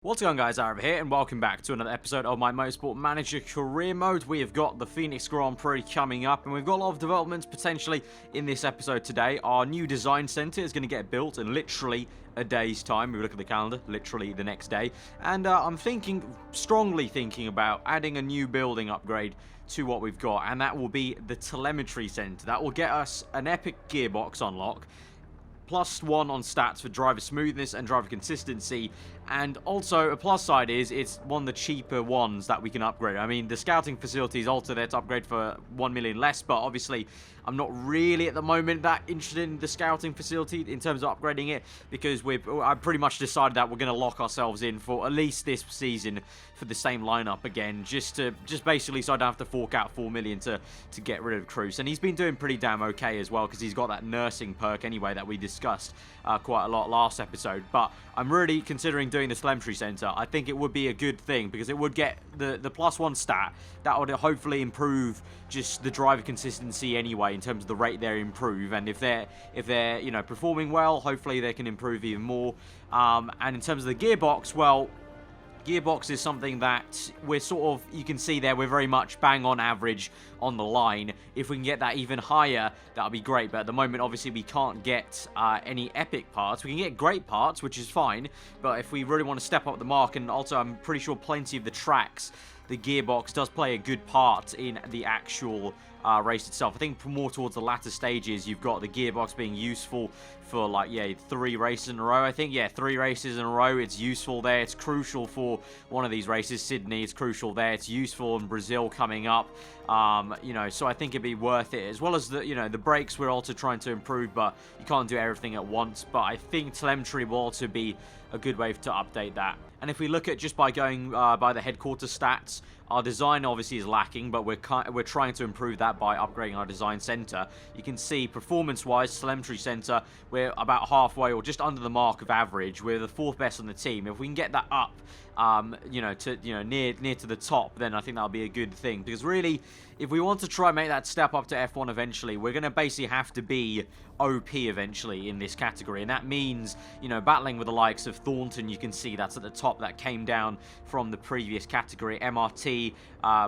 What's going on, guys? aarava here, and welcome back to another episode of my Motorsport Manager Career Mode. We have got the Phoenix Grand Prix coming up, and we've got a lot of developments potentially in this episode today. Our new design centre is going to get built in literally a day's time. We look at the calendar, literally the next day. And I'm strongly thinking about adding a new building upgrade to what we've got, and that will be the telemetry centre. That will get us an epic gearbox unlock, +1 on stats for driver smoothness and driver consistency, and also a plus side is it's one of the cheaper ones that we can upgrade. I mean, the scouting facility is also there to upgrade for 1 million less, but obviously I'm not really at the moment that interested in the scouting facility in terms of upgrading it, because I've pretty much decided that we're going to lock ourselves in for at least this season for the same lineup again, just basically so I don't have to fork out 4 million to get rid of Cruz. And he's been doing pretty damn okay as well, because he's got that nursing perk anyway that we discussed quite a lot last episode. But I'm really considering doing the telemetry center. I think it would be a good thing, because it would get the +1 stat that would hopefully improve just the driver consistency anyway, in terms of the rate they improve. And if they're performing well, hopefully they can improve even more. And in terms of the gearbox, well, gearbox is something that we're sort of, you can see there, we're very much bang on average on the line. If we can get that even higher, that would be great. But at the moment, obviously, we can't get any epic parts. We can get great parts, which is fine. But if we really want to step up the mark, and also I'm pretty sure plenty of the tracks, the gearbox does play a good part in the actual race itself. I think more towards the latter stages, you've got the gearbox being useful for, like, 3 races in a row. I think, 3 races in a row, it's useful there. It's crucial for one of these races. Sydney, it's crucial there. It's useful in Brazil coming up. So I think it'd be worth it. As well as the brakes, we're also trying to improve, but you can't do everything at once. But I think telemetry will also be a good way to update that. And if we look at just by going by the headquarters stats, our design obviously is lacking, but we're trying to improve that by upgrading our design center. You can see performance-wise, telemetry center, we're about halfway or just under the mark of average. We're the 4th best on the team. If we can get that up, near to the top, then I think that'll be a good thing. Because really, if we want to try and make that step up to F1 eventually, we're going to basically have to be OP eventually in this category, and that means, battling with the likes of Thornton. You can see that's at the top. That came down from the previous category, MRT,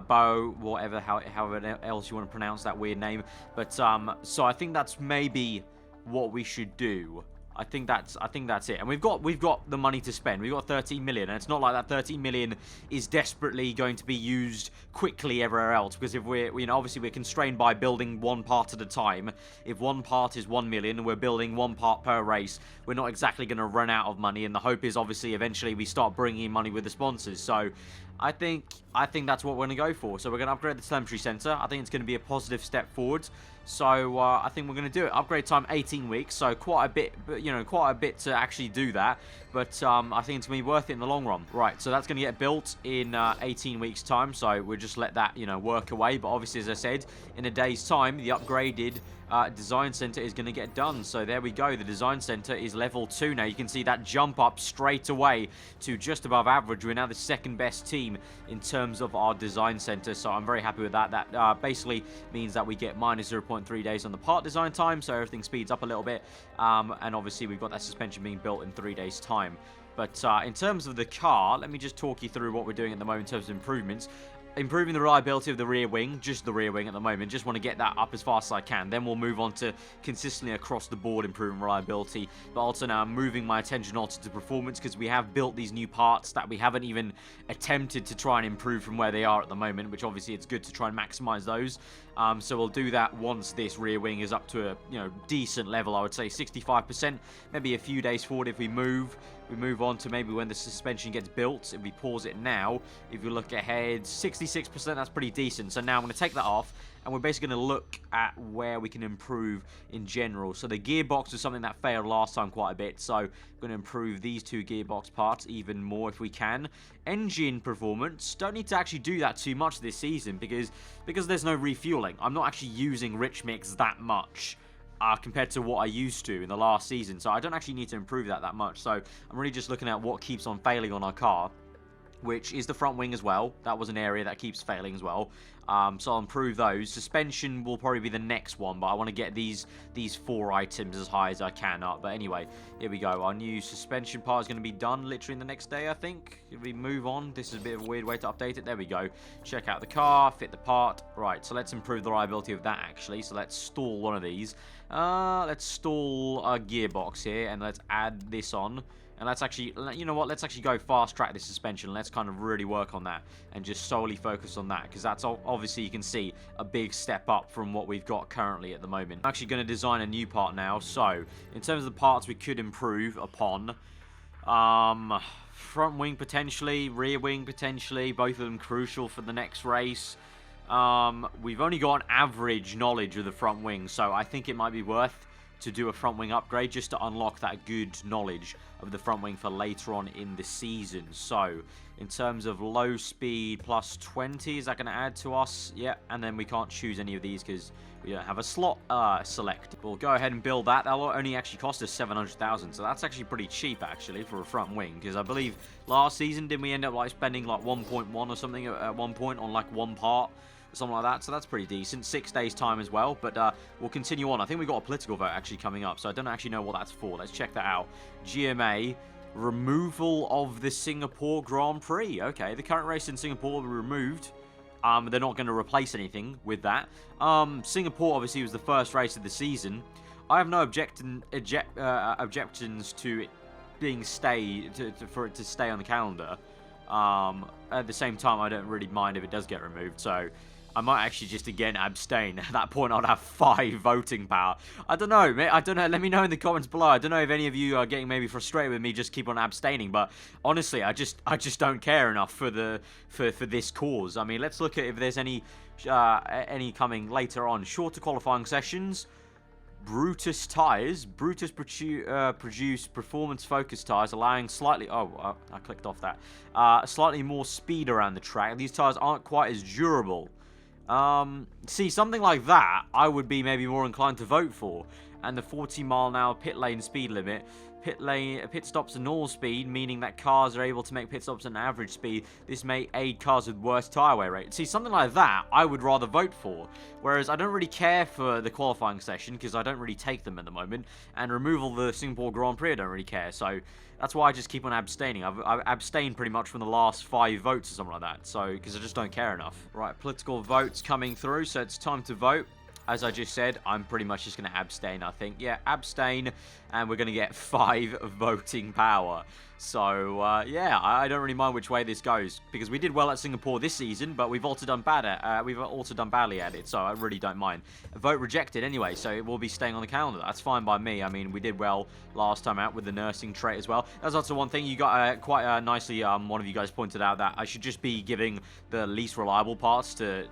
Bo, whatever, however else you want to pronounce that weird name. But so I think that's maybe what we should do. I think that's it. And we've got the money to spend. We've got 13 million, and it's not like that 13 million is desperately going to be used quickly everywhere else, because if obviously we're constrained by building one part at a time. If one part is 1 million and we're building one part per race, we're not exactly going to run out of money, and the hope is obviously eventually we start bringing in money with the sponsors. So I think that's what we're going to go for. So we're going to upgrade the telemetry center. I think it's going to be a positive step forward. So I think we're going to do it. Upgrade time 18 weeks, so quite a bit to actually do that. But I think it's going to be worth it in the long run. Right, so that's going to get built in 18 weeks time. So we'll just let that work away. But obviously, as I said, in a day's time, the upgraded design center is going to get done. So there we go. The design center is level 2 now. You can see that jump up straight away to just above average. We're now the 2nd best team in terms of our design center. So I'm very happy with that. That basically means that we get minus 0.3 days on the part design time. So everything speeds up a little bit. And obviously we've got that suspension being built in 3 days time. But in terms of the car, let me just talk you through what we're doing at the moment in terms of improvements. Improving the reliability of the rear wing, just the rear wing at the moment. Just want to get that up as fast as I can. Then we'll move on to consistently across the board improving reliability. But also now I'm moving my attention also to performance, because we have built these new parts that we haven't even attempted to try and improve from where they are at the moment, which obviously it's good to try and maximize those. So we'll do that once this rear wing is up to a decent level. I would say 65%, maybe a few days forward if we move. We move on to maybe when the suspension gets built. If we pause it now, if you look ahead, 66%, that's pretty decent. So now I'm going to take that off, and we're basically going to look at where we can improve in general. So the gearbox was something that failed last time quite a bit, so I'm going to improve these 2 gearbox parts even more if we can. Engine performance, don't need to actually do that too much this season, because there's no refueling. I'm not actually using rich mix that much compared to what I used to in the last season, so I don't actually need to improve that much. So I'm really just looking at what keeps on failing on our car. which is the front wing as well. That was an area that keeps failing as well. So I'll improve those. Suspension will probably be the next one, but I want to get these 4 items as high as I can up. But anyway, here we go. Our new suspension part is going to be done literally in the next day, I think. If we move on, this is a bit of a weird way to update it. There we go. Check out the car, fit the part. Right, so let's improve the reliability of that, actually. So let's stall one of these. Let's stall a gearbox here, and let's add this on. And let's actually, you know what, let's actually go fast track this suspension. Let's kind of really work on that and just solely focus on that, because that's obviously, you can see, a big step up from what we've got currently at the moment. I'm actually going to design a new part now. So in terms of the parts we could improve upon, front wing potentially, rear wing potentially, both of them crucial for the next race. We've only got an average knowledge of the front wing, so I think it might be worth to do a front wing upgrade just to unlock that good knowledge of the front wing for later on in the season. So in terms of low speed plus 20, is that going to add to us? Yeah, and then we can't choose any of these because we don't have a slot select. We'll go ahead and build that. That'll only actually cost us 700,000, so that's actually pretty cheap actually for a front wing, because I believe last season didn't we end up like spending like 1.1 or something at one point on like one part, something like that, so that's pretty decent. 6 days time as well, but we'll continue on. I think we got a political vote actually coming up, so I don't actually know what that's for. Let's check that out. GMA, removal of the Singapore Grand Prix. Okay, the current race in Singapore will be removed. They're not going to replace anything with that. Singapore obviously was the first race of the season. I have no objections to it being for it to stay on the calendar. At the same time, I don't really mind if it does get removed, so I might actually just again abstain. At that point, I'd have 5 voting power. I don't know, mate. I don't know. Let me know in the comments below. I don't know if any of you are getting maybe frustrated with me just keep on abstaining, but honestly, I just don't care enough for this cause. I mean, let's look at if there's any coming later on. Shorter qualifying sessions. Brutus tires. Brutus produce performance-focused tires, allowing slightly... Oh, I clicked off that. Slightly more speed around the track. These tires aren't quite as durable. See, something like that, I would be maybe more inclined to vote for. And the 40-mile-an-hour pit lane speed limit. Pit stops at normal speed, meaning that cars are able to make pit stops at an average speed. This may aid cars with worse tyre wear rate. See, something like that, I would rather vote for. Whereas I don't really care for the qualifying session, because I don't really take them at the moment. And removal of the Singapore Grand Prix, I don't really care. So that's why I just keep on abstaining. I've abstained pretty much from the last 5 votes or something like that. So, because I just don't care enough. Right, political votes coming through, so it's time to vote. As I just said, I'm pretty much just going to abstain, I think. Yeah, abstain, and we're going to get 5 voting power. So, yeah, I don't really mind which way this goes, because we did well at Singapore this season, but we've also done badly at it, so I really don't mind. A vote rejected anyway, so it will be staying on the calendar. That's fine by me. I mean, we did well last time out with the nursing trait as well. That's also one thing you got quite nicely. One of you guys pointed out that I should just be giving the least reliable parts to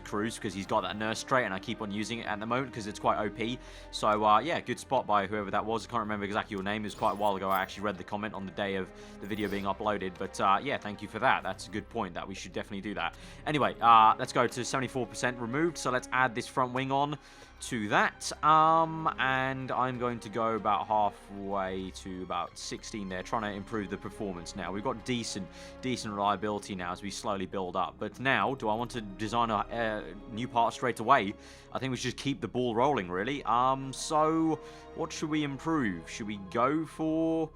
Cruz, because he's got that nurse trait, and I keep on using it at the moment because it's quite OP. So, yeah, good spot by whoever that was. I can't remember exactly your name. It was quite a while ago. I actually read the comment on the day of the video being uploaded, but yeah, thank you for that. That's a good point, that we should definitely do that. Anyway, let's go to 74% removed, so let's add this front wing on to that, and I'm going to go about halfway to about 16 there, trying to improve the performance. Now we've got decent reliability now as we slowly build up, but now do I want to design a new part straight away? I think we should keep the ball rolling, really. So what should we improve? Should we go for...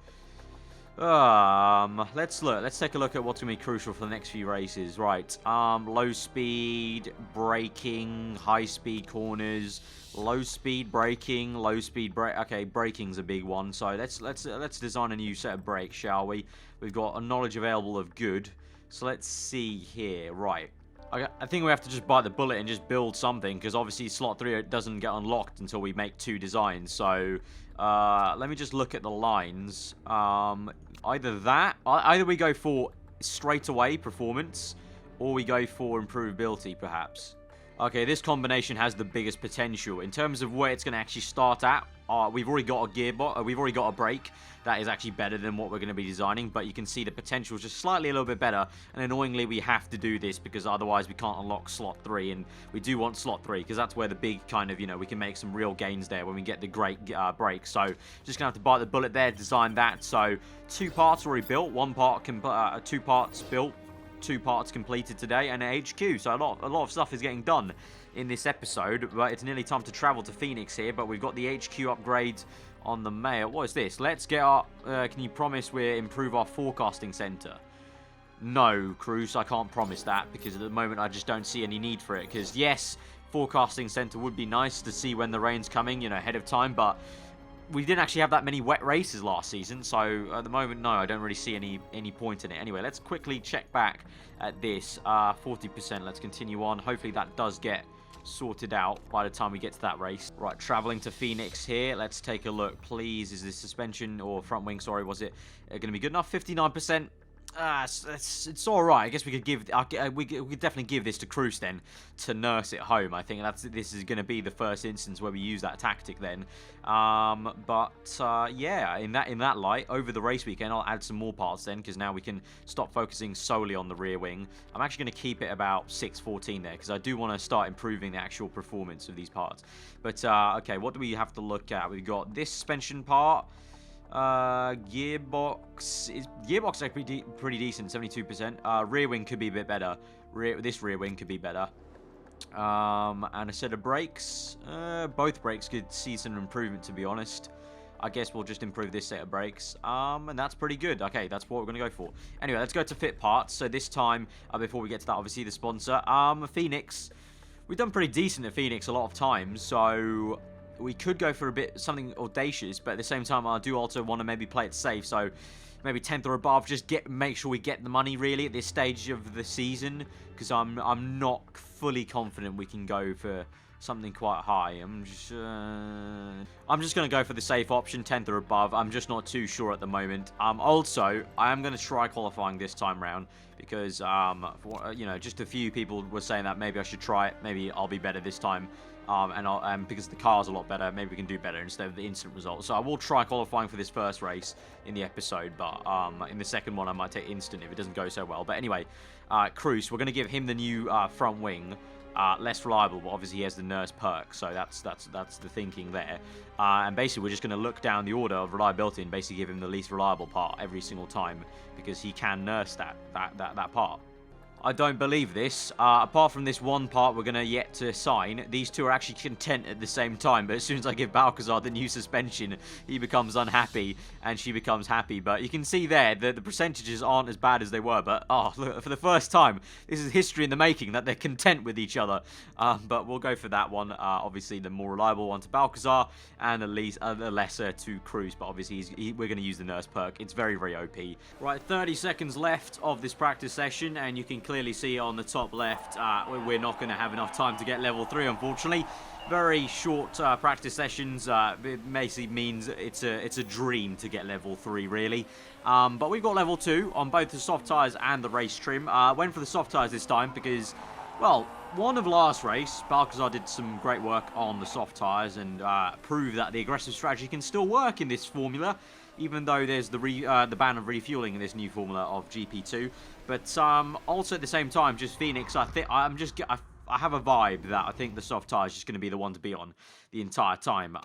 let's take a look at what's going to be crucial for the next few races. Right, low speed braking, high speed corners, low speed braking, low speed brake. Okay, braking's a big one, so let's design a new set of brakes, shall we? We've got a knowledge available of good, so let's see here. Right, I think we have to just bite the bullet and just build something, because obviously slot 3 doesn't get unlocked until we make 2 designs. So let me just look at the lines. Either we go for straight away performance, or we go for improvability, perhaps. Okay, this combination has the biggest potential. In terms of where it's going to actually start at, we've already got a gearbox, we've already got a brake. That is actually better than what we're going to be designing, but you can see the potential is just slightly a little bit better, and annoyingly we have to do this because otherwise we can't unlock slot 3, and we do want slot 3 because that's where the big kind of, you know, we can make some real gains there when we get the great brake. So just going to have to bite the bullet there, design that. So 2 parts already built, 1 part, 2 parts built, 2 parts completed today, and an HQ. So a lot of stuff is getting done in this episode, but it's nearly time to travel to Phoenix here. But we've got the HQ upgrade on the mail. What is this? Let's get our... can you promise we'll improve our forecasting center? No, Cruz, I can't promise that, because at the moment I just don't see any need for it. Because yes, forecasting center would be nice to see when the rain's coming, you know, ahead of time, but we didn't actually have that many wet races last season, so at the moment, no, I don't really see any point in it. Anyway, let's quickly check back at this. 40%, let's continue on. Hopefully that does get sorted out by the time we get to that race. Right, traveling to Phoenix here. Let's take a look, please. Is this suspension or front wing, sorry, was it going to be good enough? 59%. It's all right. I guess we could give we could definitely give this to Cruz then to nurse it home. I think this is going to be the first instance where we use that tactic then. Yeah, in that light, over the race weekend, I'll add some more parts then, because now we can stop focusing solely on the rear wing. I'm actually going to keep it about 614 there, because I do want to start improving the actual performance of these parts. But okay, what do we have to look at? We've got this suspension part. Gearbox is actually pretty decent, 72%. Rear wing could be a bit better. This rear wing could be better. And a set of brakes. Both brakes could see some improvement, to be honest. I guess we'll just improve this set of brakes. And that's pretty good. Okay, that's what we're going to go for. Anyway, let's go to fit parts. So this time, before we get to that, obviously the sponsor, Phoenix. We've done pretty decent at Phoenix a lot of times, so we could go for something audacious, but at the same time, I do also want to maybe play it safe. So maybe 10th or above, just make sure we get the money really at this stage of the season, because I'm not fully confident we can go for something quite high. I'm just going to go for the safe option, 10th or above. I'm just not too sure at the moment. Also, I am going to try qualifying this time round, because you know, just a few people were saying that maybe I should try it. Maybe I'll be better this time. And because the car's a lot better, maybe we can do better instead of the instant result. So I will try qualifying for this first race in the episode, but in the second one I might take instant if it doesn't go so well. But anyway, Cruz, we're going to give him the new front wing. Less reliable, but obviously he has the nurse perk, so that's the thinking there. And basically we're just going to look down the order of reliability and basically give him the least reliable part every single time, because he can nurse that part. I don't believe this. Apart from this one part we're going to yet to sign, these two are actually content at the same time. But as soon as I give Balcazar the new suspension, he becomes unhappy and she becomes happy. But you can see there that the percentages aren't as bad as they were. But look, for the first time, this is history in the making, that they're content with each other. But we'll go for that one. Obviously, the more reliable one to Balcazar, and at least the lesser to Cruz. But obviously, we're going to use the nurse perk. It's very, very OP. Right, 30 seconds left of this practice session, and you can clearly see on the top left, we're not going to have enough time to get level 3, unfortunately. Very short practice sessions. It basically means it's a dream to get level 3, really. But we've got level 2 on both the soft tyres and the race trim. Went for the soft tyres this time because, well, one of last race, Balcazar did some great work on the soft tyres and proved that the aggressive strategy can still work in this formula, even though there's the ban of refueling in this new formula of GP2. But also at the same time, just Phoenix, I have a vibe that I think the soft tyre is just going to be the one to be on the entire time.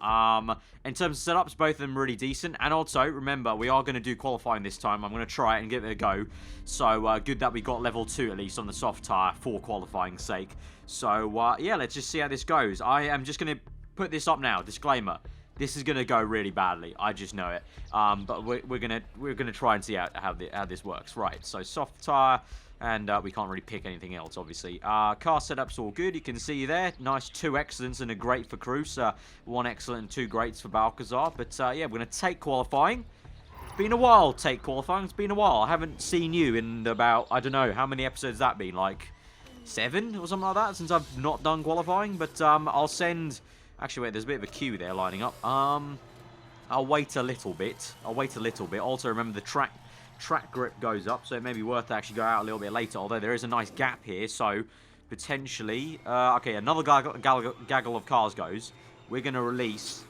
In terms of setups, both of them really decent. And also, remember, we are going to do qualifying this time. I'm going to try it and give it a go. So, good that we got level 2 at least on the soft tyre for qualifying's sake. So, yeah, let's just see how this goes. I am just going to put this up now. Disclaimer. This is going to go really badly. I just know it. But we're gonna try and see how this works. Right, so soft tyre. And we can't really pick anything else, obviously. Car setup's all good. You can see there. Nice 2 excellents and a great for Cruz. 1 excellent and 2 greats for Balcazar. But, yeah, we're going to take qualifying. It's been a while, take qualifying. It's been a while. I haven't seen you in about, I don't know, how many episodes that been? Like 7 or something like that since I've not done qualifying. But I'll send... Actually, wait, there's a bit of a queue there lining up. I'll wait a little bit. Also, remember the track grip goes up, so it may be worth to actually go out a little bit later, although there is a nice gap here, so potentially... okay, another gaggle of cars goes. We're going to release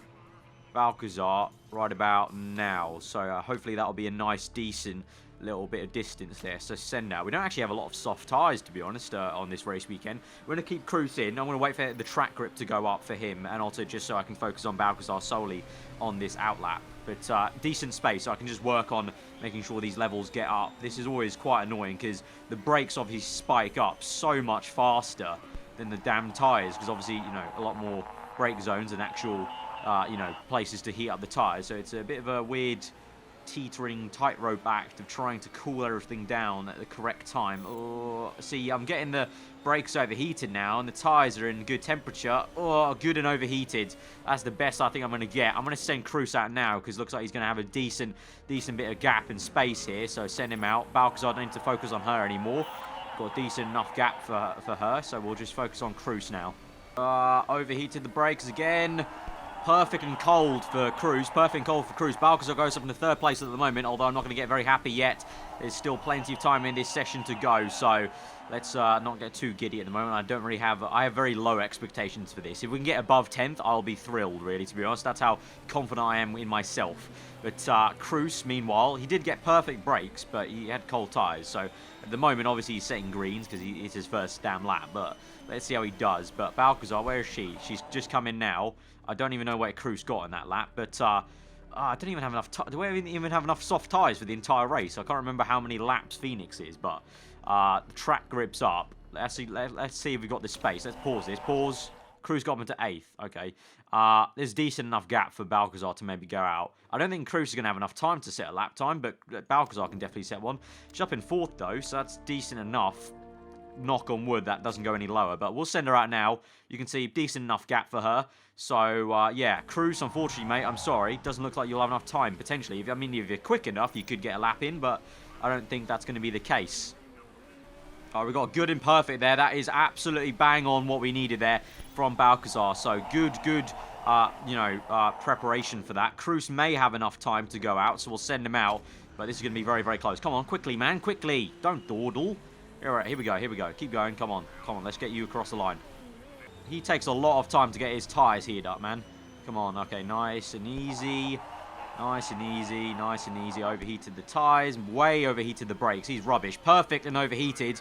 Balcazar right about now. So hopefully that'll be a nice, decent little bit of distance there. So send out. We don't actually have a lot of soft tyres, to be honest, on this race weekend. We're going to keep Cruz in. I'm going to wait for the track grip to go up for him, and also just so I can focus on Balcazar solely on this outlap. But decent space, so I can just work on making sure these levels get up. This is always quite annoying because the brakes obviously spike up so much faster than the damn tyres, because obviously, you know, a lot more brake zones and actual, you know, places to heat up the tyres. So it's a bit of a weird teetering tightrope act of trying to cool everything down at the correct time. Oh, see, I'm getting the brakes overheated now, and the tyres are in good temperature. Oh, good and overheated. That's the best I think I'm going to get. I'm going to send Cruz out now, because it looks like he's going to have a decent bit of gap and space here, so send him out. Balcazar don't need to focus on her anymore. Got a decent enough gap for her, so we'll just focus on Cruz now. Overheated the brakes again. Perfect and cold for Cruz. Perfect and cold for Cruz. Balcazar goes up in the third place at the moment, although I'm not going to get very happy yet. There's still plenty of time in this session to go, so let's not get too giddy at the moment. I have very low expectations for this. If we can get above 10th, I'll be thrilled, really, to be honest. That's how confident I am in myself. But Cruz, meanwhile, he did get perfect brakes, but he had cold tyres. So at the moment, obviously, he's setting greens because it's his first damn lap. But let's see how he does. But Balcazar, where is she? She's just come in now. I don't even know where Cruz got in that lap, but I don't even have enough. Do we even have enough soft tyres for the entire race? I can't remember how many laps Phoenix is, but the track grips up. Let's see if we've got the space. Let's pause this. Pause. Cruz got him into 8th. Okay. There's decent enough gap for Balcazar to maybe go out. I don't think Cruz is going to have enough time to set a lap time, but Balcazar can definitely set one. She's up in 4th, though, so that's decent enough. Knock on wood, that doesn't go any lower, but we'll send her out now. You can see decent enough gap for her. So, yeah, Cruz, unfortunately, mate, I'm sorry. Doesn't look like you'll have enough time, potentially. I mean, if you're quick enough, you could get a lap in, but I don't think that's going to be the case. Oh, we got good and perfect there. That is absolutely bang on what we needed there from Balcazar. So, good, preparation for that. Cruz may have enough time to go out, so we'll send him out. But this is going to be very, very close. Come on, quickly, man, quickly. Don't dawdle. All right, here we go. Keep going. Come on. Let's get you across the line. He takes a lot of time to get his tyres heated up, man. Come on. Okay, nice and easy. Overheated the tyres. Way overheated the brakes. He's rubbish. Perfect and overheated.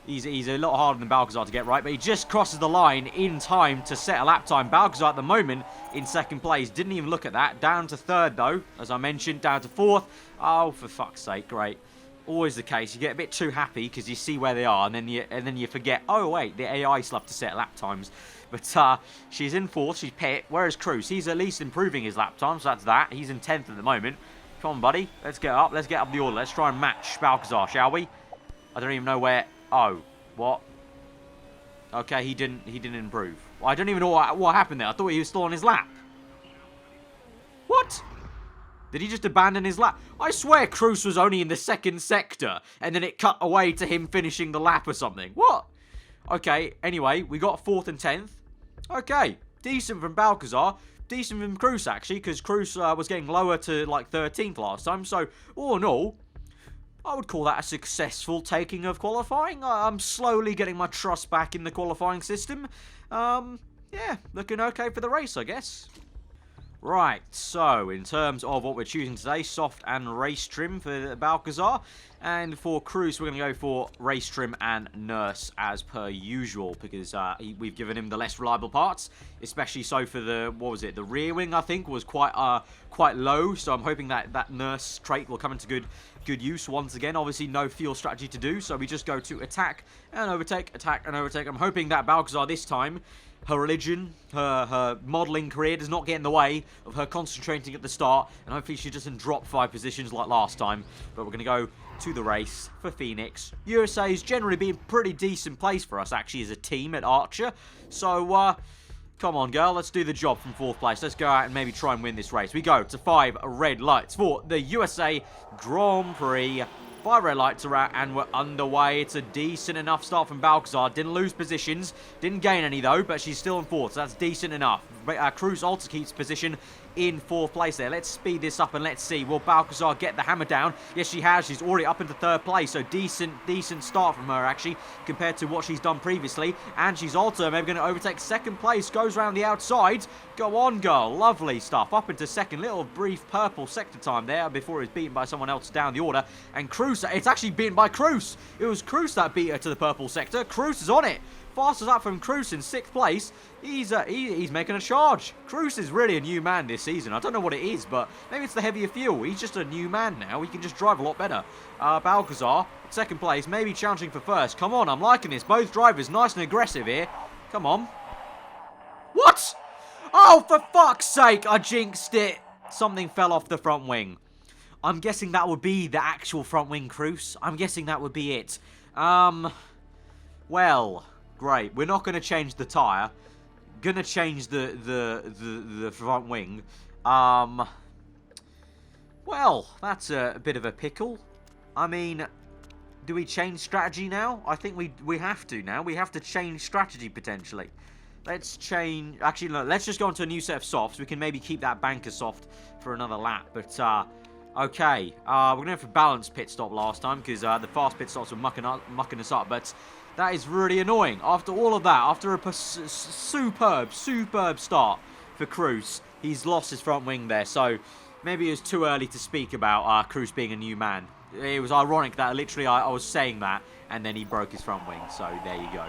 He's a lot harder than Balcazar to get right, but he just crosses the line in time to set a lap time. Balcazar at the moment in 2nd place. Didn't even look at that. Down to 3rd, though. As I mentioned, down to 4th. Oh, for fuck's sake. Great. Always the case. You get a bit too happy because you see where they are, and then you forget. Oh wait, the AI still have to set lap times. But she's in 4th. She's pit. Whereas Cruz, he's at least improving his lap time. So that's that. He's in 10th at the moment. Come on, buddy. Let's get up. Let's get up the order. Let's try and match Balcazar, shall we? I don't even know where. Oh, what? Okay, he didn't improve. Well, I don't even know what happened there. I thought he was still on his lap. What? Did he just abandon his lap? I swear Cruz was only in the 2nd sector, and then it cut away to him finishing the lap or something. What? Okay, anyway, we got 4th and 10th. Okay, decent from Balcazar. Decent from Cruz, actually, because Cruz was getting lower to, like, 13th last time. So, all in all, I would call that a successful taking of qualifying. I'm slowly getting my trust back in the qualifying system. Yeah, looking okay for the race, I guess. Right, so in terms of what we're choosing today, soft and race trim for Balcazar. And for Cruz, we're going to go for race trim and nurse as per usual, because we've given him the less reliable parts, especially so for the, what was it, the rear wing, I think, was quite low. So I'm hoping that nurse trait will come into good use once again. Obviously, no fuel strategy to do, so we just go to attack and overtake, attack and overtake. I'm hoping that Balcazar this time, her religion, her modelling career does not get in the way of her concentrating at the start, and hopefully she doesn't drop 5 positions like last time. But we're going to go to the race for Phoenix. USA's generally been a pretty decent place for us, actually, as a team at Archer. So, come on, girl, let's do the job from 4th place. Let's go out and maybe try and win this race. We go to 5 red lights for the USA Grand Prix. 5 red lights are out and we're underway. It's a decent enough start from Balcazar. Didn't lose positions. Didn't gain any though, but she's still in 4th, so that's decent enough. Cruz also keeps position in 4th place there. Let's speed this up and let's see. Will Balcazar get the hammer down? Yes, she has. She's already up into 3rd place. So decent start from her, actually, compared to what she's done previously. And she's also maybe going to overtake 2nd place. Goes around the outside. Go on, girl. Lovely stuff. Up into 2nd. Little brief purple sector time there before it was beaten by someone else down the order. And Cruz, it's actually beaten by Cruz. It was Cruz that beat her to the purple sector. Cruz is on it. Fastest up from Cruz in 6th place. He's making a charge. Cruz is really a new man this season. I don't know what it is, but maybe it's the heavier fuel. He's just a new man now. He can just drive a lot better. Balcazar, 2nd place, maybe challenging for 1st. Come on, I'm liking this. Both drivers nice and aggressive here. Come on. What? Oh, for fuck's sake, I jinxed it. Something fell off the front wing. I'm guessing that would be the actual front wing, Cruz. I'm guessing that would be it. Well, great. We're not going to change the tyre. Going to change the front wing. Well, that's a bit of a pickle. I mean, do we change strategy now? I think we have to now. We have to change strategy potentially. Let's change... Actually, no, let's just go on to a new set of softs. We can maybe keep that banker soft for another lap. But, okay. We're going to go for balanced pit stop last time because the fast pit stops were mucking us up. But that is really annoying. After all of that, after a superb start for Cruz, he's lost his front wing there. So, maybe it was too early to speak about Cruz being a new man. It was ironic that literally I was saying that and then he broke his front wing. So, there you go.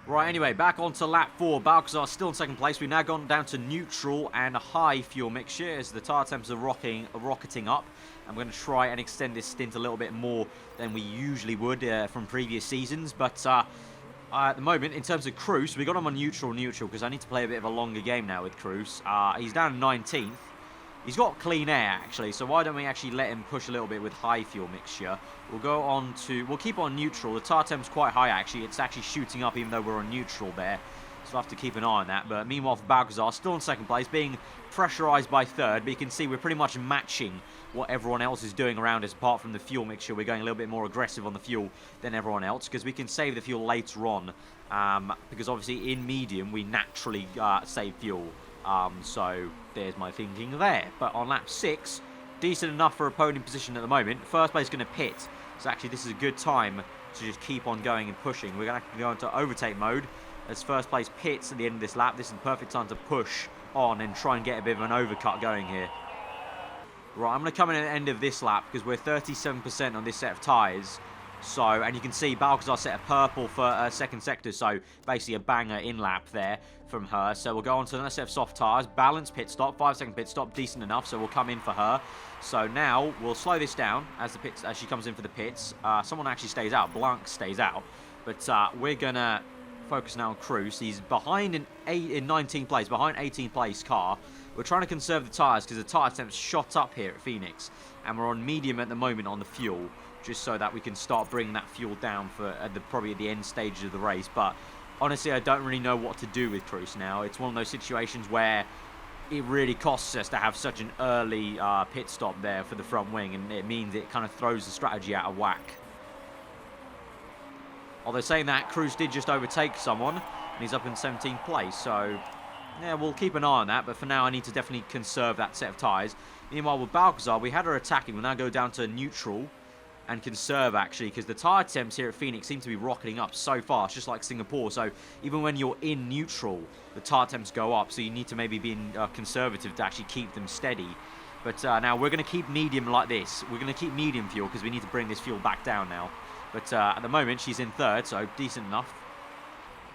Right, anyway, back on to lap 4. Balcazar still in 2nd place. We've now gone down to neutral and a high fuel mixture as the tyre temps are rocketing up. I'm going to try and extend this stint a little bit more than we usually would from previous seasons. But at the moment, in terms of Cruz, we got him on neutral because I need to play a bit of a longer game now with Cruz. He's down 19th. He's got clean air, actually, so why don't we actually let him push a little bit with high fuel mixture. We'll keep on neutral. The tyre temp's quite high, actually. It's actually shooting up even though we're on neutral there. So we'll have to keep an eye on that. But meanwhile, for Balcazar, still in 2nd place, being pressurised by 3rd. But you can see we're pretty much matching what everyone else is doing around us, apart from the fuel mixture. We're going a little bit more aggressive on the fuel than everyone else, because we can save the fuel later on. Because obviously in medium, we naturally save fuel. So there's my thinking there. But on lap 6, decent enough for a podium position at the moment. 1st place going to pit. So actually this is a good time to just keep on going and pushing. We're going to go into overtake mode as 1st place pits at the end of this lap. This is the perfect time to push on and try and get a bit of an overcut going here. Right, I'm going to come in at the end of this lap because we're 37% on this set of tyres. So, and you can see Balcazar set a purple for 2nd sector, so basically a banger in lap there from her. So we'll go on to another set of soft tyres, balanced pit stop, 5-second pit stop, decent enough, so we'll come in for her. So now we'll slow this down as she comes in for the pits. Someone actually stays out, Blanc stays out, but we're going to focus now on Cruz. He's behind in 19th place, behind 18th place car. We're trying to conserve the tyres because the tyre temp's shot up here at Phoenix, and we're on medium at the moment on the fuel, just so that we can start bringing that fuel down for probably at the end stage of the race. But honestly, I don't really know what to do with Cruz now. It's one of those situations where it really costs us to have such an early pit stop there for the front wing, and it means it kind of throws the strategy out of whack. Although saying that, Cruz did just overtake someone, and he's up in 17th place, so yeah, we'll keep an eye on that, but for now I need to definitely conserve that set of tyres. Meanwhile, with Balcazar, we had her attacking. We'll now go down to neutral and conserve, actually, because the tyre temps here at Phoenix seem to be rocketing up so fast, just like Singapore. So even when you're in neutral, the tyre temps go up, so you need to maybe be conservative to actually keep them steady. But now we're going to keep medium like this. We're going to keep medium fuel because we need to bring this fuel back down now. But at the moment, she's in 3rd, so decent enough.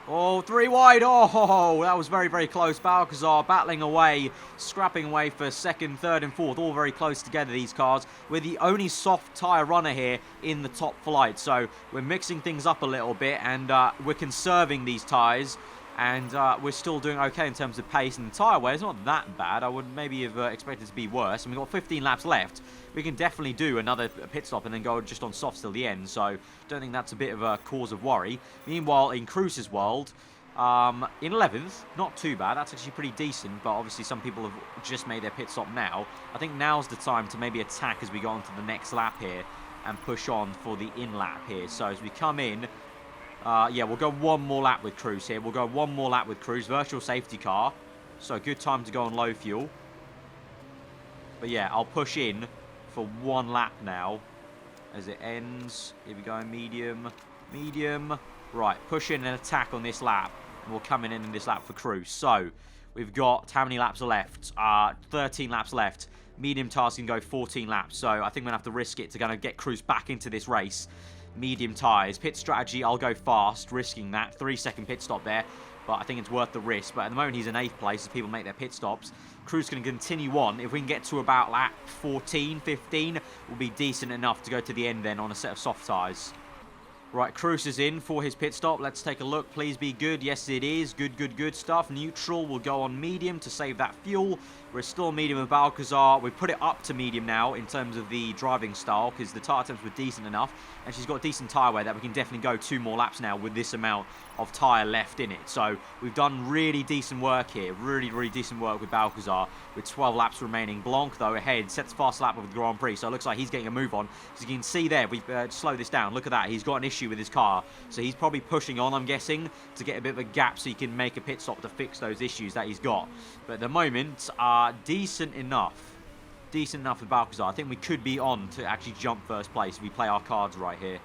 Oh, 3 wide. Oh, that was very, very close. Balcazar battling away, scrapping away for 2nd, 3rd and 4th. All very close together, these cars. We're the only soft tyre runner here in the top flight. So we're mixing things up a little bit, and we're conserving these tyres. And we're still doing okay in terms of pace, and the tyre wear is not that bad. I would maybe have expected it to be worse. And we've got 15 laps left. We can definitely do another pit stop and then go just on softs till the end. So don't think that's a bit of a cause of worry. Meanwhile, in Cruz's world, in 11th, not too bad. That's actually pretty decent. But obviously some people have just made their pit stop now. I think now's the time to maybe attack as we go on to the next lap here and push on for the in lap here. So as we come in, yeah, we'll go one more lap with Cruz here. We'll go one more lap with Cruz. Virtual safety car. So good time to go on low fuel. But yeah, I'll push in for 1 lap now as it ends. Here we go, medium, medium. Right, push in and attack on this lap. And we'll come in this lap for cruise. So, we've got, how many laps are left? 13 laps left. Medium task can go 14 laps. So, I think we're going to have to risk it to kind of get cruise back into this race. Medium tyres. Pit strategy, I'll go fast, risking that. 3-second pit stop there. But I think it's worth the risk. But at the moment, he's in 8th place as people make their pit stops. Cruise can continue on. If we can get to about lap 14, 15, will be decent enough to go to the end then on a set of soft tyres. Right, Cruz is in for his pit stop. Let's take a look. Please be good. Yes, it is. Good, good, good stuff. Neutral will go on medium to save that fuel. We're still medium with Balcazar. We put it up to medium now in terms of the driving style because the tyre temps were decent enough. And she's got decent tyre wear that we can definitely go 2 more laps now with this amount of tyre left in it. So we've done really decent work here. Really, really decent work with Balcazar with 12 laps remaining. Blanc, though, ahead. Sets fast lap of the Grand Prix. So it looks like he's getting a move on. As you can see there, we slow this down. Look at that. He's got an issue with his car. So he's probably pushing on, I'm guessing, to get a bit of a gap so he can make a pit stop to fix those issues that he's got. But at the moment, decent enough. Decent enough with Balcazar. I think we could be on to actually jump first place if we play our cards right here.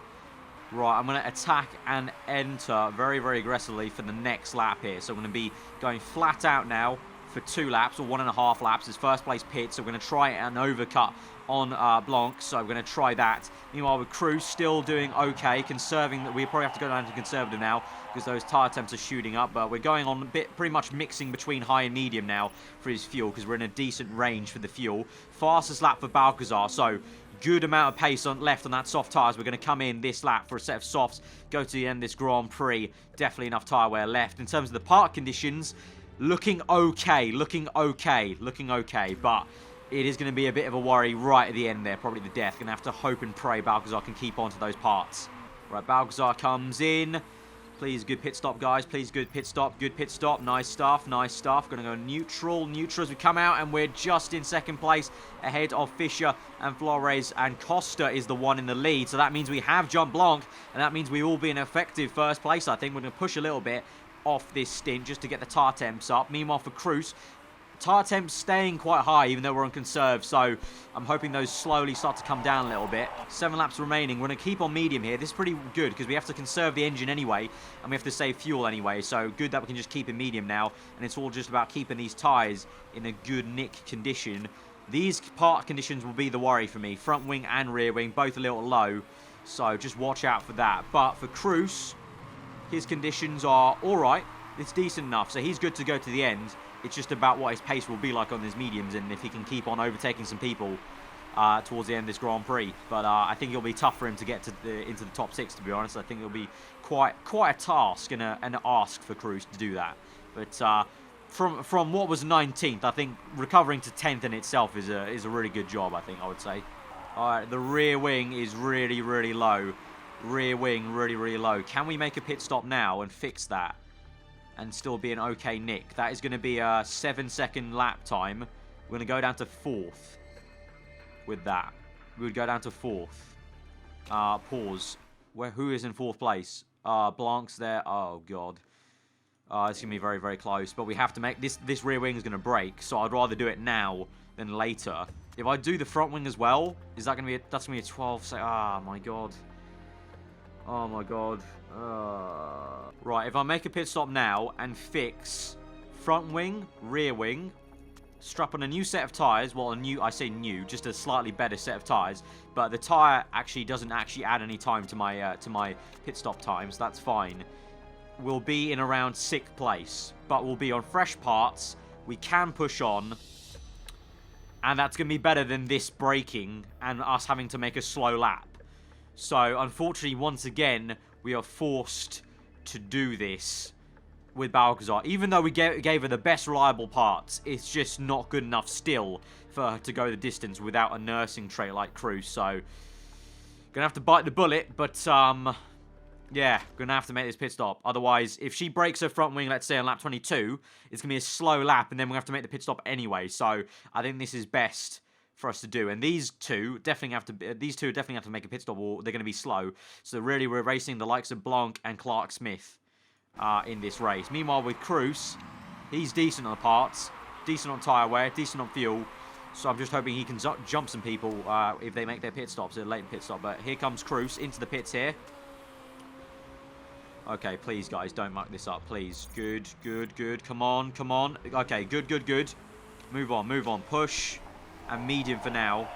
Right, I'm going to attack and enter very, very aggressively for the next lap here. So I'm going to be going flat out now for 2 laps or 1.5 laps. His first place pit, so we're going to try an overcut on Blanc, so we're going to try that. Meanwhile, with Cruz still doing okay, conserving. That we probably have to go down to conservative now because those tyre temps are shooting up. But we're going on a bit, pretty much mixing between high and medium now for his fuel because we're in a decent range for the fuel. Fastest lap for Balcazar, so good amount of pace left on that soft tyres. We're going to come in this lap for a set of softs, go to the end of this Grand Prix. Definitely enough tyre wear left. In terms of the park conditions, looking okay, but it is going to be a bit of a worry right at the end there, probably the death. Going to have to hope and pray Balcazar can keep on to those parts. Right, Balcazar comes in. Please, good pit stop, guys. Please, good pit stop. Good pit stop. Nice stuff. Nice stuff. Going to go neutral. Neutral as we come out, and we're just in 2nd place ahead of Fisher and Flores, and Costa is the one in the lead. So that means we have jumped Blanc, and that means we will be in effective 1st place. I think we're going to push a little bit off this stint just to get the tyre temps up. Meanwhile, for Cruz, tyre temps staying quite high even though we're on conserve, so I'm hoping those slowly start to come down a little bit. 7 laps remaining. We're going to keep on medium here. This is pretty good because we have to conserve the engine anyway and we have to save fuel anyway, so good that we can just keep in medium now, and it's all just about keeping these tyres in a good nick condition. These part conditions will be the worry for me. Front wing and rear wing both a little low, so just watch out for that. But for Cruz, his conditions are alright. It's decent enough, so he's good to go to the end. It's just about what his pace will be like on his mediums and if he can keep on overtaking some people towards the end of this Grand Prix. But I think it'll be tough for him to get to into the top 6, to be honest. I think it'll be quite a task and an ask for Cruz to do that. But from what was 19th, I think recovering to 10th in itself is a really good job, I think, I would say. Alright, the rear wing is really, really low. Rear wing, really, really low. Can we make a pit stop now and fix that and still be an okay nick? That is going to be a 7-second lap time. We're going to go down to 4th with that. We would go down to 4th. Pause. Who is in 4th place? Blanc's there. Oh, God. It's going to be very, very close. But we have to make... This rear wing is going to break, so I'd rather do it now than later. If I do the front wing as well, is that going to be... That's going to be a 12... Ah, my God. Oh, my God. Right, if I make a pit stop now and fix front wing, rear wing, strap on a new set of tyres, well, I say new, just a slightly better set of tyres, but the tyre actually doesn't actually add any time to my pit stop times, that's fine. We'll be in around 6th place, but we'll be on fresh parts, we can push on, and that's going to be better than this braking and us having to make a slow lap. So, unfortunately, once again, we are forced to do this with Balcazar. Even though we gave her the best reliable parts, it's just not good enough still for her to go the distance without a nursing trait like Cruz. So, gonna have to bite the bullet, but, yeah, gonna have to make this pit stop. Otherwise, if she breaks her front wing, let's say on lap 22, it's gonna be a slow lap, and then we'll have to make the pit stop anyway. So, I think this is best for us to do, and these two definitely have to make a pit stop, or they're going to be slow. So really, we're racing the likes of Blanc and Clark Smith in this race. Meanwhile, with Cruz, he's decent on the parts, decent on tyre wear, decent on fuel. So I'm just hoping he can jump some people if they make their pit stops, a late pit stop. But here comes Cruz into the pits here. Okay, please, guys, don't muck this up, please. Good, good, good. Come on, come on. Okay, good, good, good. Move on, move on. Push and medium for now.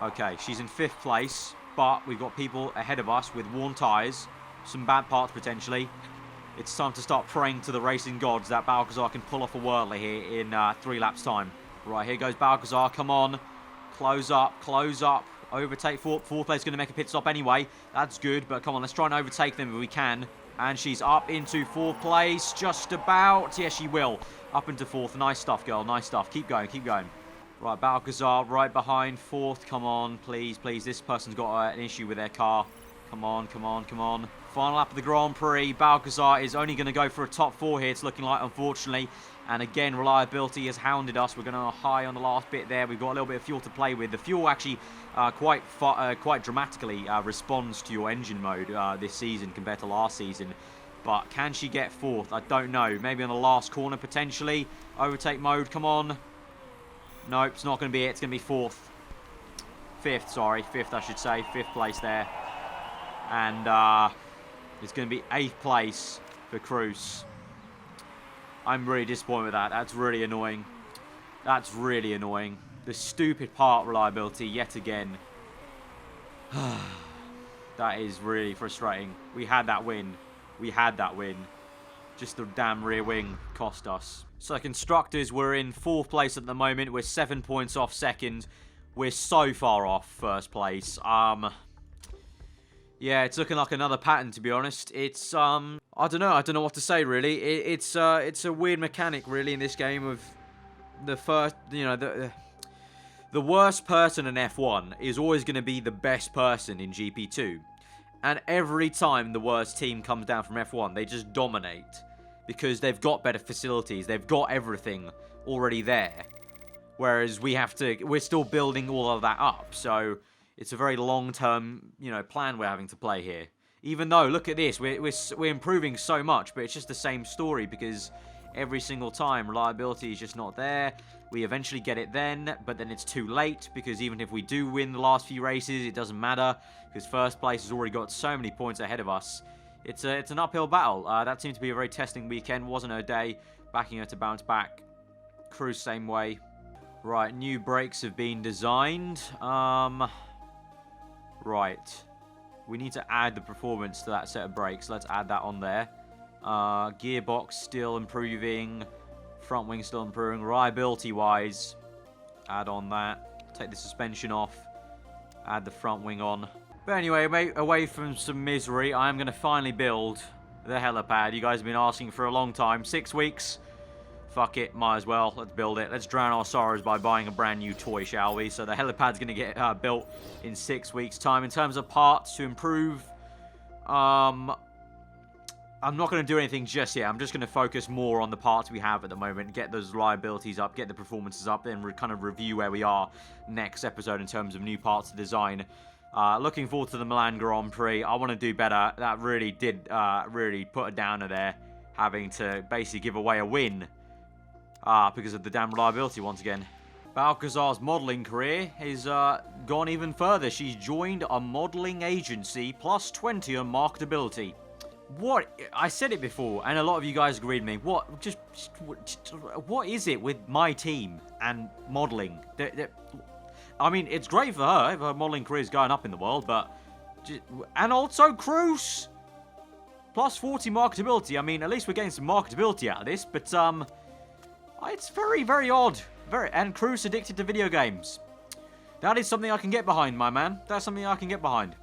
Okay, she's in 5th place, but we've got people ahead of us with worn tyres, some bad parts potentially. It's time to start praying to the racing gods that Balcazar can pull off a whirler here in 3 laps' time. Right, here goes Balcazar. Come on. Close up, close up. Overtake 4th place, going to make a pit stop anyway. That's good, but come on, let's try and overtake them if we can. And she's up into 4th place, just about. Yes, she will. Up into 4th. Nice stuff, girl. Nice stuff. Keep going, keep going. Right, Balcazar right behind 4th. Come on, please, please. This person's got an issue with their car. Come on, come on, come on. Final lap of the Grand Prix. Balcazar is only going to go for a top 4 here, it's looking like, unfortunately. And again, reliability has hounded us. We're going to high on the last bit there. We've got a little bit of fuel to play with. The fuel actually quite dramatically responds to your engine mode this season compared to last season. But can she get 4th? I don't know. Maybe on the last corner, potentially. Overtake mode, come on. Nope, it's not going to be it. It's going to be 4th. 5th, sorry. 5th, I should say. 5th place there. And it's going to be 8th place for Cruz. I'm really disappointed with that. That's really annoying. That's really annoying. The stupid part reliability yet again. That is really frustrating. We had that win. We had that win. Just the damn rear wing cost us. So constructors, we're in 4th place at the moment. We're 7 points off 2nd. We're so far off 1st place. Yeah, it's looking like another pattern, to be honest. It's, I don't know what to say, really. It's a weird mechanic, really, in this game of the first, you know, the worst person in F1 is always going to be the best person in GP2. And every time the worst team comes down from F1, they just dominate. Because they've got better facilities, they've got everything already there. Whereas we're still building all of that up, so it's a very long-term, you know, plan we're having to play here. Even though, look at this, we're improving so much, but it's just the same story because every single time reliability is just not there. We eventually get it then, but then it's too late because even if we do win the last few races, it doesn't matter because 1st place has already got so many points ahead of us. It's an uphill battle. That seemed to be a very testing weekend. Wasn't her day, backing her to bounce back. Cruz same way. Right, new brakes have been designed. Right. We need to add the performance to that set of brakes. Let's add that on there. Gearbox still improving. Front wing still improving. Reliability-wise, add on that. Take the suspension off. Add the front wing on. But anyway, away from some misery, I am going to finally build the helipad. You guys have been asking for a long time. 6 weeks. Fuck it, might as well. Let's build it. Let's drown our sorrows by buying a brand new toy, shall we? So the helipad's going to get built in 6 weeks' time. In terms of parts to improve, I'm not going to do anything just yet. I'm just going to focus more on the parts we have at the moment. Get those reliabilities up, get the performances up, then kind of review where we are next episode in terms of new parts to design. Looking forward to the Milan Grand Prix. I want to do better. That really did really put a downer there, having to basically give away a win. Because of the damn reliability once again. Balcazar's modelling career has gone even further. She's joined a modelling agency, plus 20 on marketability. What? I said it before, and a lot of you guys agreed with me. What is it with my team and modelling? I mean, it's great for her if her modelling career is going up in the world, but... And also Cruz! Plus 40 marketability. I mean, at least we're getting some marketability out of this, but, it's very, very odd. And Cruz addicted to video games. That is something I can get behind, my man. That's something I can get behind.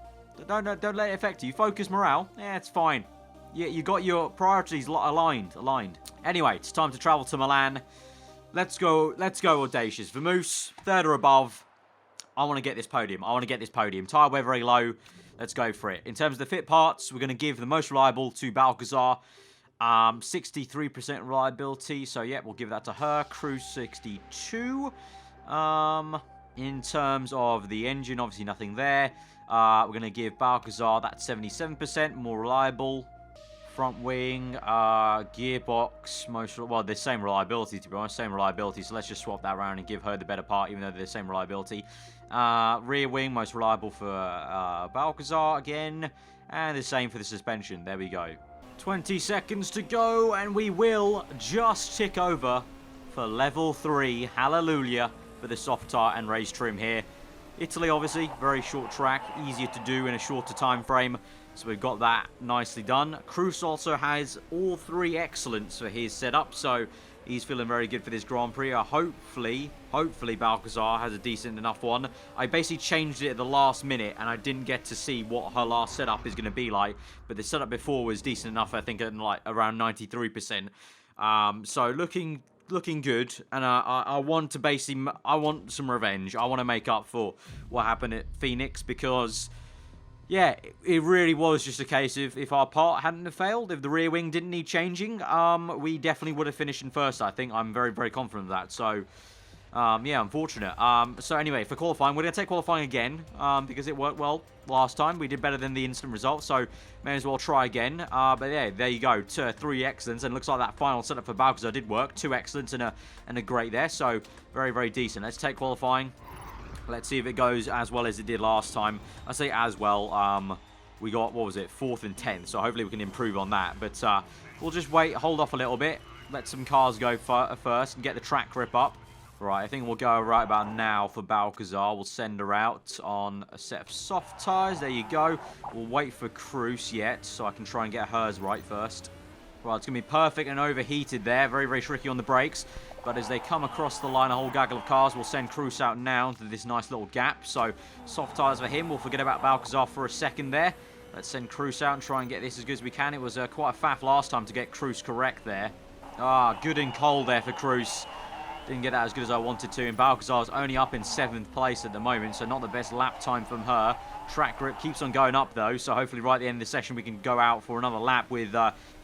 Don't let it affect you. Focus morale. Yeah, it's fine. You got your priorities aligned. Anyway, it's time to travel to Milan. Let's go audacious. Vamoose, 3rd or above. I want to get this podium. Tyre wear very low. Let's go for it. In terms of the fit parts, we're going to give the most reliable to Balcazar. 63% reliability, so yeah, we'll give that to her. Cruz 62. In terms of the engine, obviously nothing there. We're going to give Balcazar that 77%, more reliable. front wing, gearbox, well, the same reliability, to be honest, same reliability, so let's just swap that around and give her the better part, even though they're the same reliability. Rear wing, most reliable for Balcazar again, and the same for the suspension. There we go. 20 seconds to go, and we will just tick over for level 3. Hallelujah for the soft tire and race trim here. Italy, obviously, very short track, easier to do in a shorter time frame. So we've got that nicely done. Cruz also has all 3 excellence for his setup, so he's feeling very good for this Grand Prix. Hopefully Balcazar has a decent enough one. I basically changed it at the last minute, and I didn't get to see what her last setup is going to be like. But the setup before was decent enough, I think, at like around 93%. So looking good, and I want to basically, I want some revenge. I want to make up for what happened at Phoenix, because yeah, it really was just a case of if our part hadn't have failed, if the rear wing didn't need changing, we definitely would have finished in first. I think I'm very, very confident of that. So yeah, unfortunate. So anyway, for qualifying, we're going to take qualifying again, because it worked well last time. We did better than the instant result, so may as well try again. But yeah, there you go, 3 excellence, and it looks like that final setup for Balcazar did work. 2 excellence and a great there, so very, very decent. Let's take qualifying. Let's see if it goes as well as it did last time. I say as well. We got, what was it, 4th and 10th, so hopefully we can improve on that. But we'll just wait, hold off a little bit, let some cars go first and get the track grip up. Right, I think we'll go right about now for Balcazar. We'll send her out on a set of soft tyres. There you go. We'll wait for Cruz yet, so I can try and get hers right first. Right, it's going to be perfect and overheated there. Very, very tricky on the brakes. But as they come across the line, a whole gaggle of cars, we'll send Cruz out now into this nice little gap. So, soft tyres for him. We'll forget about Balcazar for a second there. Let's send Cruz out and try and get this as good as we can. It was quite a faff last time to get Cruz correct there. Good and cold there for Cruz. Didn't get that as good as I wanted to. And Balcazar's only up in 7th place at the moment, so not the best lap time from her. Track grip keeps on going up, though, so hopefully right at the end of the session we can go out for another lap with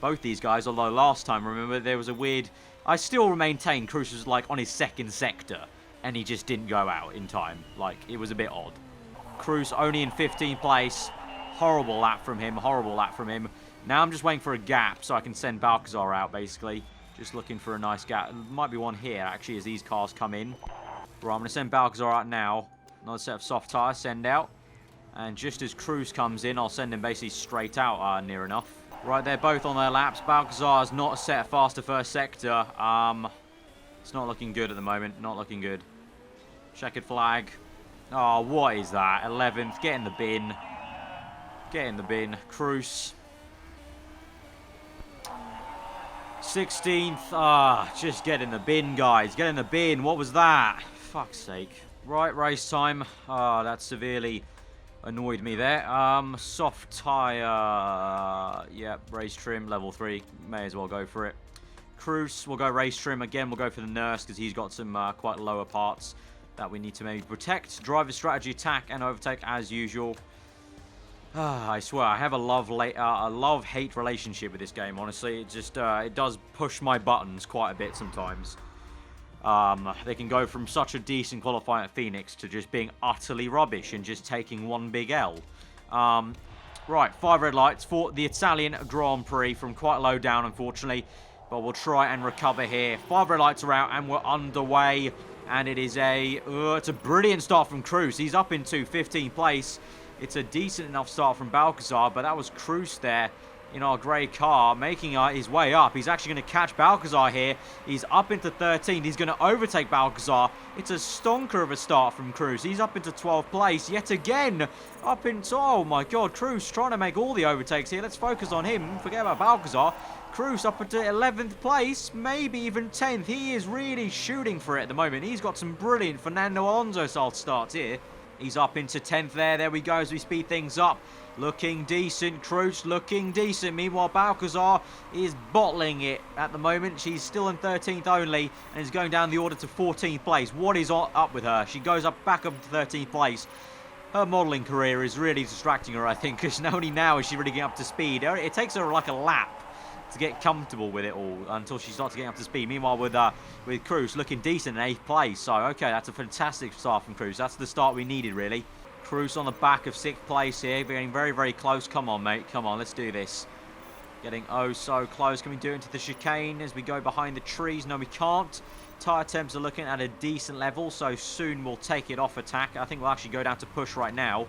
both these guys. Although last time, remember, there was a weird... I still maintain Cruz was like on his 2nd sector, and he just didn't go out in time. Like, it was a bit odd. Cruz only in 15th place. Horrible lap from him, horrible lap from him. Now I'm just waiting for a gap so I can send Balcazar out, basically. Just looking for a nice gap. There might be one here, actually, as these cars come in. Right, I'm going to send Balcazar out now. Another set of soft tyres, send out. And just as Cruz comes in, I'll send him basically straight out, near enough. Right, they're both on their laps. Balcazar's not set a faster first sector. It's not looking good at the moment. Not looking good. Checkered flag. Oh, what is that? 11th. Get in the bin. Get in the bin. Cruz. 16th. Just get in the bin, guys. Get in the bin. What was that? Fuck's sake. Right, race time. That severely annoyed me there. Soft tyre. Yep, race trim, level 3. May as well go for it. Cruz, we'll go race trim. Again, we'll go for the nurse because he's got some quite lower parts that we need to maybe protect. Driver strategy, attack, and overtake as usual. I swear, I have a love-hate relationship with this game, honestly. It just, it does push my buttons quite a bit sometimes. They can go from such a decent qualifying at Phoenix to just being utterly rubbish and just taking one big L. Right, 5 red lights for the Italian Grand Prix from quite low down, unfortunately. But we'll try and recover here. 5 red lights are out and we're underway. And it is it's a brilliant start from Cruz. He's up into 15th place. It's a decent enough start from Balcazar, but that was Cruz there in our grey car, making his way up. He's actually going to catch Balcazar here. He's up into 13th. He's going to overtake Balcazar. It's a stonker of a start from Cruz. He's up into 12th place yet again. Up into, oh my god, Cruz trying to make all the overtakes here. Let's focus on him. Forget about Balcazar. Cruz up into 11th place, maybe even 10th. He is really shooting for it at the moment. He's got some brilliant Fernando Alonso-style starts here. He's up into 10th there. There we go as we speed things up. Looking decent. Cruz looking decent. Meanwhile, Balcazar is bottling it at the moment. She's still in 13th only and is going down the order to 14th place. What is up with her? She goes back up to 13th place. Her modelling career is really distracting her, I think, because only now is she really getting up to speed. It takes her like a lap to get comfortable with it all until she starts getting up to speed. Meanwhile, with Cruz looking decent in 8th place. So, okay, that's a fantastic start from Cruz. That's the start we needed, really. Cruz on the back of 6th place here, getting very, very close. Come on, mate. Come on, let's do this. Getting oh so close. Can we do it into the chicane as we go behind the trees? No, we can't. Tyre temps are looking at a decent level, so soon we'll take it off attack. I think we'll actually go down to push right now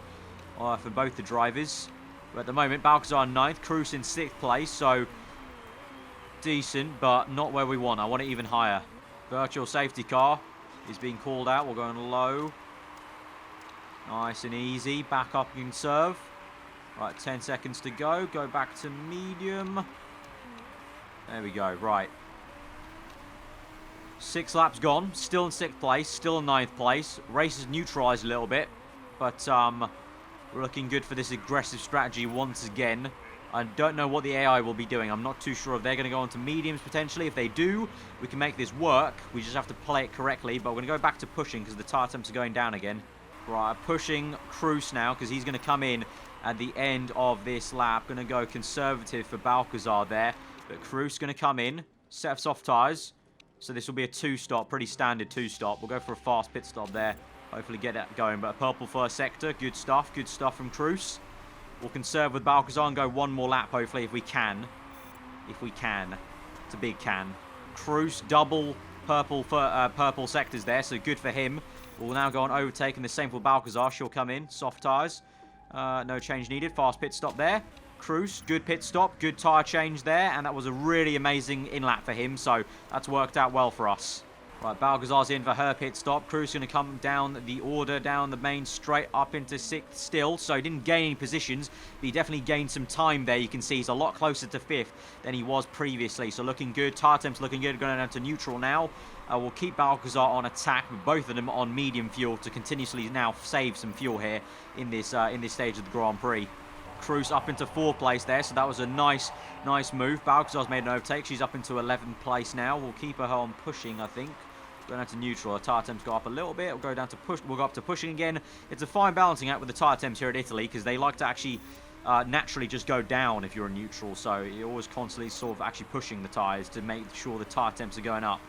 for both the drivers. But at the moment, Balcazar in 9th, Cruz in 6th place, so decent, but not where we want. I want it even higher. Virtual safety car is being called out. We're going low. Nice and easy. Back up and serve. Right, 10 seconds to go. Go back to medium. There we go. Right. 6 laps gone. Still in 6th place. Still in 9th place. Race is neutralised a little bit. But we're looking good for this aggressive strategy once again. I don't know what the AI will be doing. I'm not too sure if they're going to go into mediums potentially. If they do, we can make this work. We just have to play it correctly. But we're going to go back to pushing because the tyre temps are going down again. Right, pushing Cruz now because he's going to come in at the end of this lap. Going to go conservative for Balcazar there. But Cruz going to come in. Set of soft tyres. So this will be a 2-stop. Pretty standard 2-stop. We'll go for a fast pit stop there. Hopefully get that going. But a purple first sector. Good stuff. Good stuff from Cruz. We'll conserve with Balcazar and go one more lap, hopefully, if we can. If we can. It's a big can. Cruz, double purple sectors there, so good for him. We'll now go on overtake, and the same for Balcazar. She'll come in. Soft tyres. No change needed. Fast pit stop there. Cruz, good pit stop. Good tyre change there, and that was a really amazing in-lap for him, so that's worked out well for us. Right, Balcazar's in for her pit stop. Cruz going to come down the order, down the main straight up into 6th still. So he didn't gain any positions, but he definitely gained some time there. You can see he's a lot closer to 5th than he was previously. So looking good. Tyre temps looking good. Going down to neutral now. We'll keep Balcazar on attack with both of them on medium fuel to continuously now save some fuel here in this stage of the Grand Prix. Cruz up into 4th place there, so that was a nice move. Balcazar's made an overtake. She's up into 11th place now. We'll keep her on pushing, I think. Go down to neutral. The tyre temps go up a little bit. We'll go down to push. We'll go up to pushing again. It's a fine balancing act with the tyre temps here at Italy because they like to actually naturally just go down if you're in neutral. So you're always constantly sort of actually pushing the tyres to make sure the tyre temps are going up.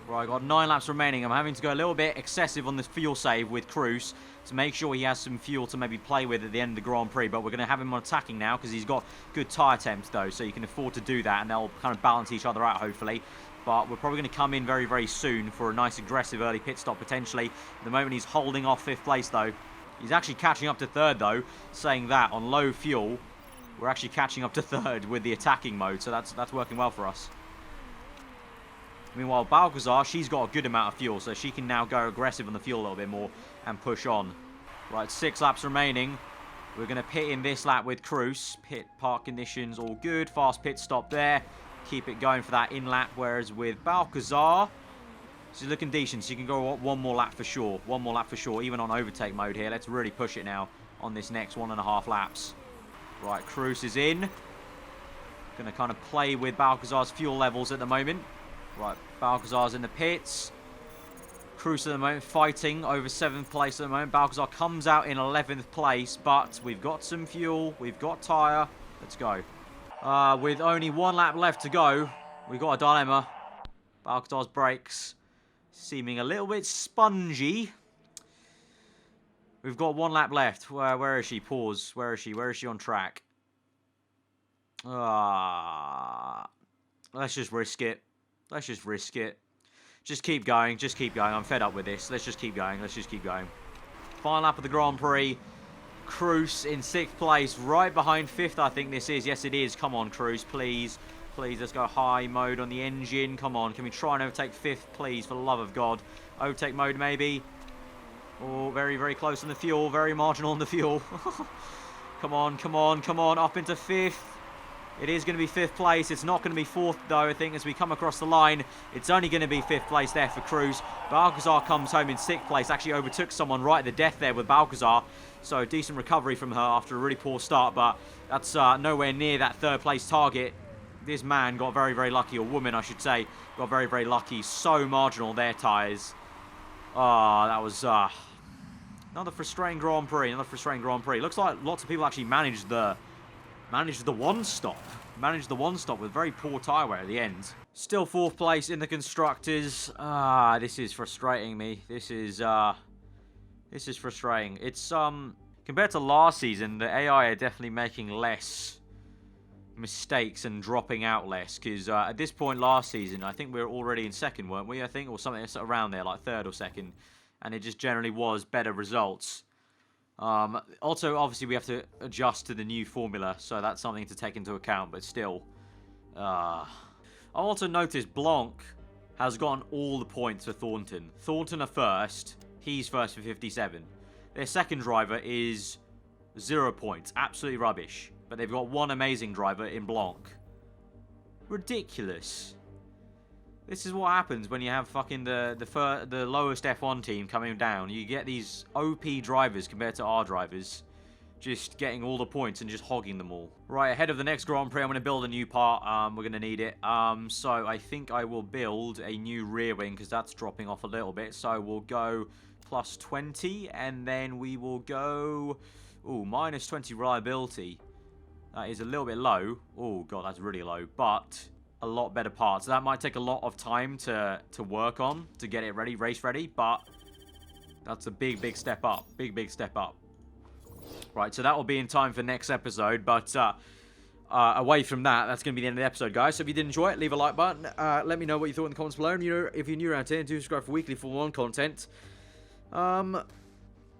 Right, I've got 9 laps remaining. I'm having to go a little bit excessive on this fuel save with Cruz to make sure he has some fuel to maybe play with at the end of the Grand Prix. But we're going to have him on attacking now because he's got good tyre temps though. So you can afford to do that and they'll kind of balance each other out hopefully. But we're probably going to come in very, very soon for a nice aggressive early pit stop potentially. At the moment he's holding off 5th place though. He's actually catching up to 3rd though. Saying that on low fuel, we're actually catching up to 3rd with the attacking mode. So that's working well for us. Meanwhile, Balcazar, she's got a good amount of fuel, so she can now go aggressive on the fuel a little bit more and push on. Right, 6 laps remaining. We're going to pit in this lap with Cruz. Pit park conditions all good. Fast pit stop there. Keep it going for that in lap, whereas with Balcazar, she's looking decent. She can go one more lap for sure. One more lap for sure, even on overtake mode here. Let's really push it now on this next 1.5 laps. Right, Cruz is in. Going to kind of play with Balcazar's fuel levels at the moment. Right, Balcazar's in the pits. Cruz at the moment fighting over 7th place at the moment. Balcazar comes out in 11th place, but we've got some fuel. We've got tyre. Let's go. With only 1 lap left to go, we've got a dilemma. Balcazar's brakes seeming a little bit spongy. We've got 1 lap left. Where is she? Pause. Where is she? Where is she on track? Let's just risk it. Let's just risk it. Just keep going. Just keep going. I'm fed up with this. Let's just keep going. Let's just keep going. Final lap of the Grand Prix. Cruz in 6th place. Right behind 5th, I think this is. Yes, it is. Come on, Cruz. Please. Please, let's go high mode on the engine. Come on. Can we try and overtake 5th, please? For the love of God. Overtake mode, maybe. Oh, very, very close on the fuel. Very marginal on the fuel. Come on, come on, come on. Up into 5th. It is going to be 5th place. It's not going to be 4th, though, I think, as we come across the line. It's only going to be 5th place there for Cruz. Balcazar comes home in 6th place. Actually overtook someone right at the death there with Balcazar. So, decent recovery from her after a really poor start. But that's nowhere near that 3rd place target. This man got very, very lucky. Or woman, I should say. Got very, very lucky. So marginal, their tyres. That was another frustrating Grand Prix. Another frustrating Grand Prix. Looks like lots of people actually managed the one-stop. Managed the one-stop with very poor tyre wear at the end. Still 4th place in the Constructors. This is frustrating me. This is frustrating. It's, compared to last season, the AI are definitely making less mistakes and dropping out less, because at this point last season, I think we were already in second, weren't we? I think, or something around there, like third or second, and it just generally was better results. Also, obviously, we have to adjust to the new formula, so that's something to take into account, but still. I also noticed Blanc has gotten all the points for Thornton. Thornton are first, he's first for 57. Their second driver is 0 points, absolutely rubbish. But they've got one amazing driver in Blanc. Ridiculous. This is what happens when you have fucking the lowest F1 team coming down. You get these OP drivers compared to our drivers, just getting all the points and just hogging them all. Right, ahead of the next Grand Prix, I'm going to build a new part. We're going to need it. So I think I will build a new rear wing, because that's dropping off a little bit. So we'll go plus 20, and then we will go... Ooh, minus 20 reliability. That is a little bit low. Oh, God, that's really low. But a lot better parts. That might take a lot of time to work on, to get it ready, race ready. But that's a big, big step up. Big, big step up. Right, so that will be in time for next episode. But away from that, that's going to be the end of the episode, guys. So if you did enjoy it, leave a like button. Let me know what you thought in the comments below. And if you're new around here, do subscribe for weekly Formula 1 content.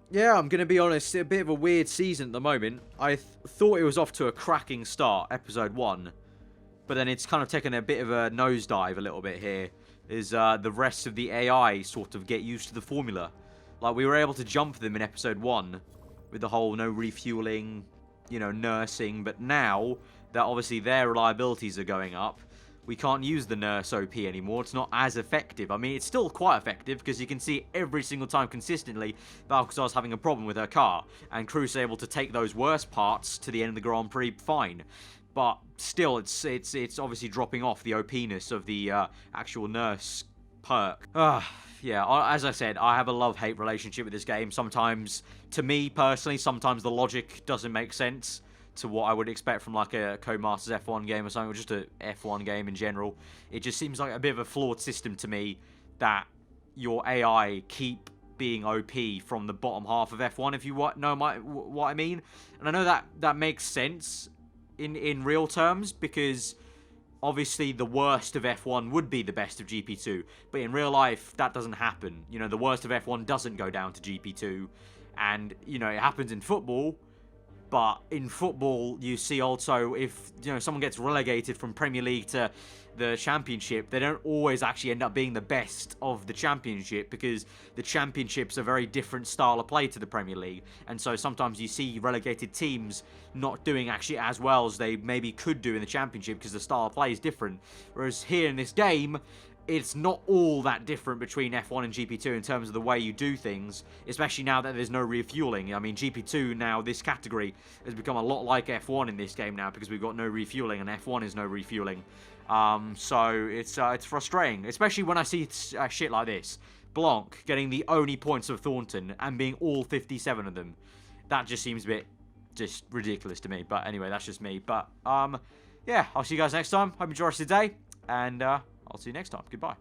Yeah, I'm going to be honest, a bit of a weird season at the moment. I thought it was off to a cracking start, episode 1. But then it's kind of taken a bit of a nosedive a little bit here. Is the rest of the AI sort of get used to the formula. Like, we were able to jump them in episode 1 with the whole no refueling, you know, nursing. But now that obviously their reliabilities are going up, we can't use the nurse OP anymore. It's not as effective. I mean, it's still quite effective, because you can see every single time consistently Balcazar's having a problem with her car, and Cruz able to take those worst parts to the end of the Grand Prix fine. But still, it's obviously dropping off the OP-ness of the actual nurse perk. Yeah, as I said, I have a love-hate relationship with this game. Sometimes, to me personally, sometimes the logic doesn't make sense to what I would expect from like a Codemasters F1 game or something, or just a F1 game in general. It just seems like a bit of a flawed system to me, that your AI keep being OP from the bottom half of F1, if you know what I mean. And I know that makes sense in real terms, because obviously the worst of F1 would be the best of GP2, but in real life that doesn't happen. You know, the worst of F1 doesn't go down to GP2, and you know, it happens in football. But in football, you see also, if you know someone gets relegated from Premier League to the Championship, they don't always actually end up being the best of the Championship, because the Championship's a very different style of play to the Premier League. And so sometimes you see relegated teams not doing actually as well as they maybe could do in the Championship, because the style of play is different. Whereas here in this game, it's not all that different between F1 and GP2 in terms of the way you do things, especially now that there's no refueling. I mean, GP2 now, this category, has become a lot like F1 in this game now, because we've got no refueling, and F1 is no refueling. So it's frustrating, especially when I see shit like this. Blanc getting the only points of Thornton and being all 57 of them. That just seems a bit just ridiculous to me. But anyway, that's just me. But yeah, I'll see you guys next time. Hope you enjoy the rest of the day, and I'll see you next time. Goodbye.